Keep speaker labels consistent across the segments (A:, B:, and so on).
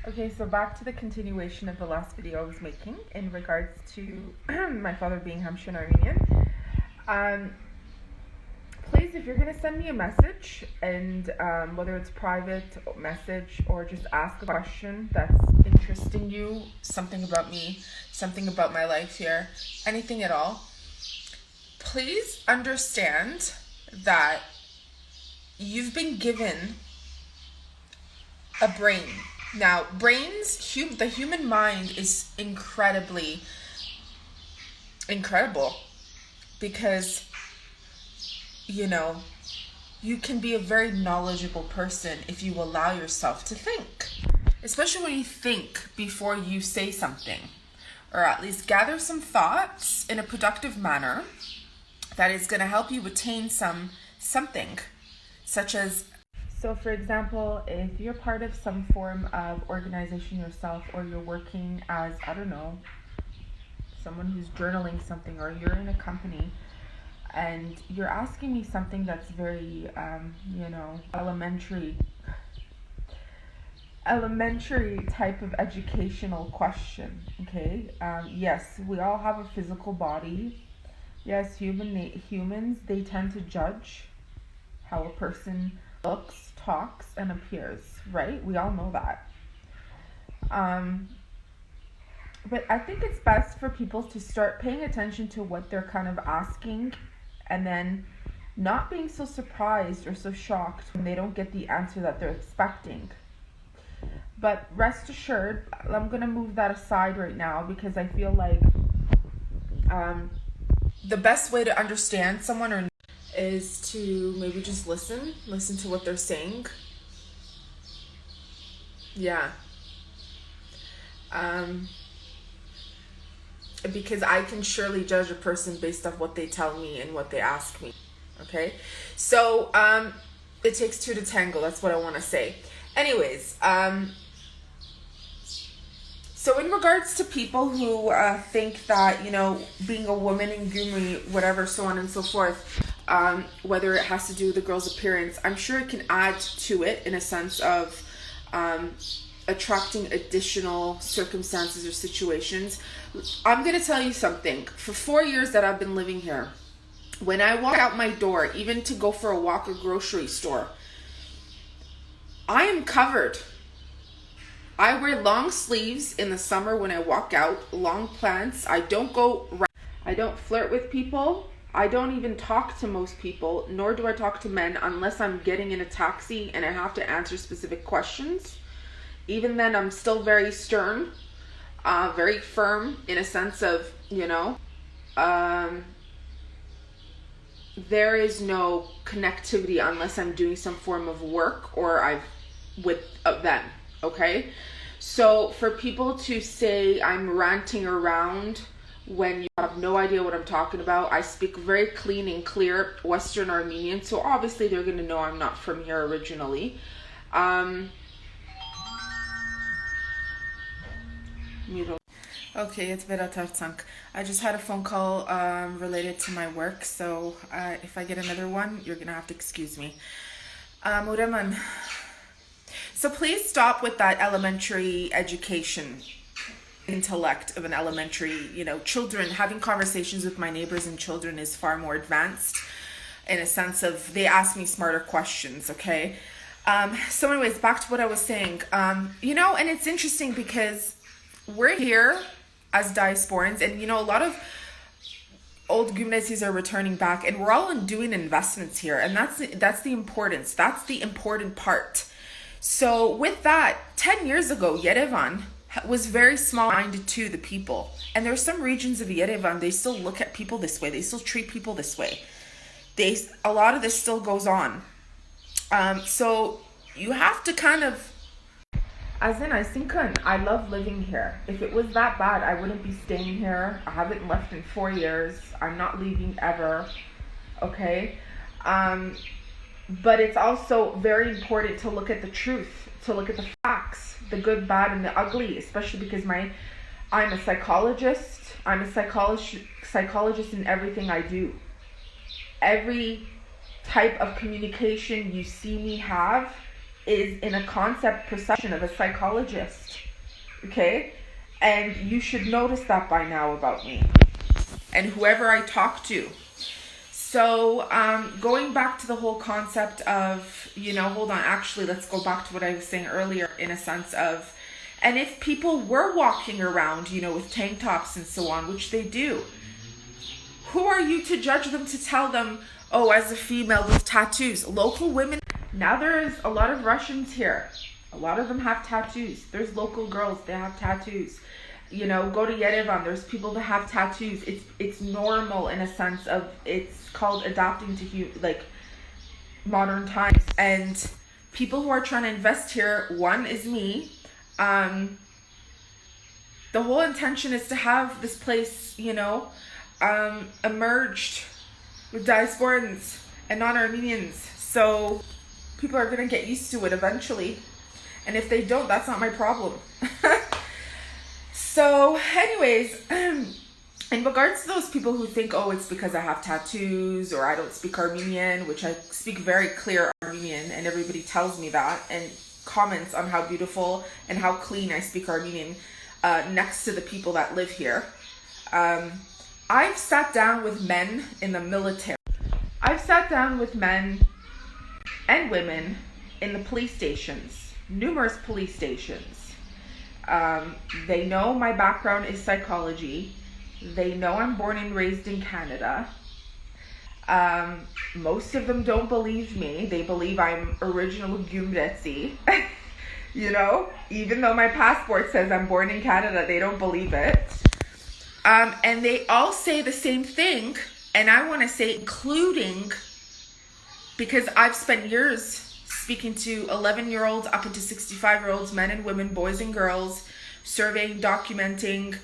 A: Okay, so back to the continuation of the last video I was making in regards to my father being Hampshire and Armenian. Please, if you're going to send me a message, and whether it's private message or just ask a question that's interesting you, something about me, something about my life here, anything at all, please understand that you've been given a brain. Now, the human mind is incredibly incredible because, you can be a very knowledgeable person if you allow yourself to think, especially when you think before you say something, or at least gather some thoughts in a productive manner that is going to help you attain something, such as, so for example, if you're part of some form of organization yourself, or you're working as, I don't know, someone who's journaling something, or you're in a company and you're asking me something that's very, elementary type of educational question, okay? Yes, we all have a physical body. Yes, humans, they tend to judge how a person looks, talks, and appears, right? We all know that. But I think it's best for people to start paying attention to what they're kind of asking, and then not being so surprised or so shocked when they don't get the answer that they're expecting. But rest assured, I'm going to move that aside right now, because I feel like the best way to understand someone is to maybe just listen to what they're saying. Yeah. Because I can surely judge a person based off what they tell me and what they ask me. Okay? So, it takes two to tango. That's what I want to say. Anyways, so in regards to people who think that, being a woman in gyumri, whatever, so on and so forth, whether it has to do with the girl's appearance, I'm sure it can add to it in a sense of attracting additional circumstances or situations. I'm going to tell you something. For 4 years that I've been living here, when I walk out my door, even to go for a walk or grocery store, I am covered. I wear long sleeves in the summer when I walk out, long pants. I don't flirt with people. I don't even talk to most people, nor do I talk to men unless I'm getting in a taxi and I have to answer specific questions. Even then, I'm still very stern, very firm in a sense of, there is no connectivity unless I'm doing some form of work or with them, okay? So for people to say I'm ranting around when you have no idea what I'm talking about, I speak very clean and clear Western Armenian, so obviously they're going to know I'm not from here originally. Okay, it's Vedatartsank. I just had a phone call related to my work, so if I get another one, you're going to have to excuse me. Ureman. So please stop with that elementary education intellect of an elementary, children. Having conversations with my neighbors and children is far more advanced in a sense of they ask me smarter questions, okay? So anyways, back to what I was saying. And it's interesting because we're here as diasporans, and a lot of old gymnasies are returning back, and we're all doing investments here, and that's the importance. That's the important part. So with that, 10 years ago, Yerevan was very small-minded to the people, and there are some regions of Yerevan, they still look at people this way. They still treat people this way. A lot of this still goes on. So you have to kind of, as in, I love living here. If it was that bad, I wouldn't be staying here. I haven't left in 4 years. I'm not leaving ever. Okay? But it's also very important to look at the truth, to look at the facts, the good, bad, and the ugly, especially because I'm a psychologist. I'm a psychologist in everything I do. Every type of communication you see me have is in a concept perception of a psychologist, okay? And you should notice that by now about me and whoever I talk to. So going back to the whole concept of, hold on, actually, let's go back to what I was saying earlier in a sense of, and if people were walking around, with tank tops and so on, which they do, who are you to judge them, to tell them, oh, as a female with tattoos? Local women, now there's a lot of Russians here. A lot of them have tattoos. There's local girls, they have tattoos. Go to Yerevan, there's people that have tattoos. It's normal in a sense of, it's called adapting to modern times. And people who are trying to invest here, one is me. The whole intention is to have this place, emerged with diasporans and non-Armenians. So people are going to get used to it eventually. And if they don't, that's not my problem. So anyways, in regards to those people who think, oh, it's because I have tattoos or I don't speak Armenian, which I speak very clear Armenian and everybody tells me that and comments on how beautiful and how clean I speak Armenian next to the people that live here. I've sat down with men in the military. I've sat down with men and women in the police stations, numerous police stations. They know my background is psychology. They know I'm born and raised in Canada. Most of them don't believe me. They believe I'm original gyumri. Even though my passport says I'm born in Canada, they don't believe it. And they all say the same thing. And I want to say including, because I've spent years speaking to 11-year-olds up into 65-year-olds, men and women, boys and girls, surveying, documenting,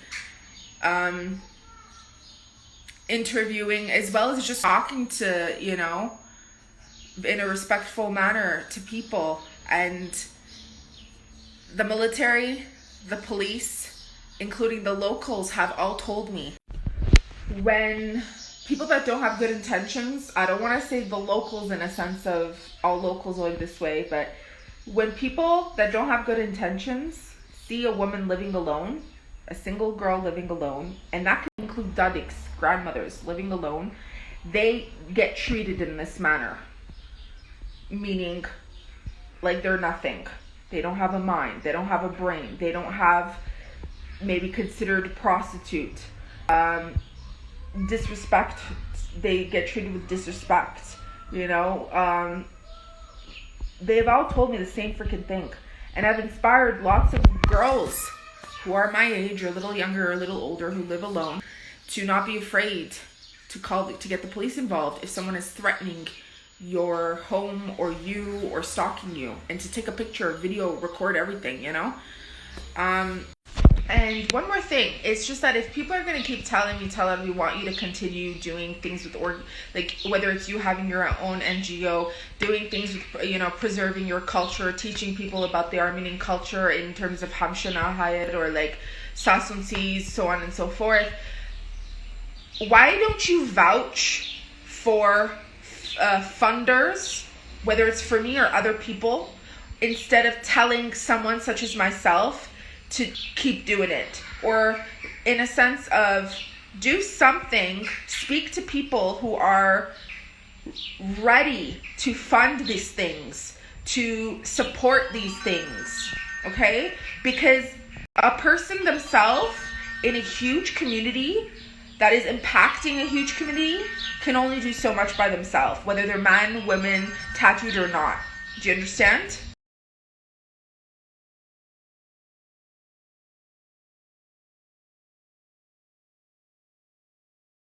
A: interviewing, as well as just talking to, in a respectful manner to people. And the military, the police, including the locals, have all told me, when people that don't have good intentions, I don't want to say the locals in a sense of all locals are this way, but when people that don't have good intentions see a woman living alone, a single girl living alone, and that can include datiks, grandmothers living alone, they get treated in this manner. Meaning, like they're nothing. They don't have a mind. They don't have a brain. They don't have maybe considered prostitute. Disrespect, they get treated with disrespect, they've all told me the same freaking thing, and I've inspired lots of girls who are my age or a little younger or a little older who live alone to not be afraid to get the police involved if someone is threatening your home or you or stalking you, and to take a picture, video, record everything. And one more thing, it's just that if people are going to keep telling me, we want you to continue doing things with, whether it's you having your own NGO, doing things with, preserving your culture, teaching people about the Armenian culture in terms of Hamshana Hayat or Sasunsis, so on and so forth, why don't you vouch for funders, whether it's for me or other people, instead of telling someone such as myself to keep doing it? Or in a sense of do something, speak to people who are ready to fund these things, to support these things, okay? Because a person themselves in a huge community that is impacting a huge community can only do so much by themselves, whether they're man, women, tattooed or not. Do you understand?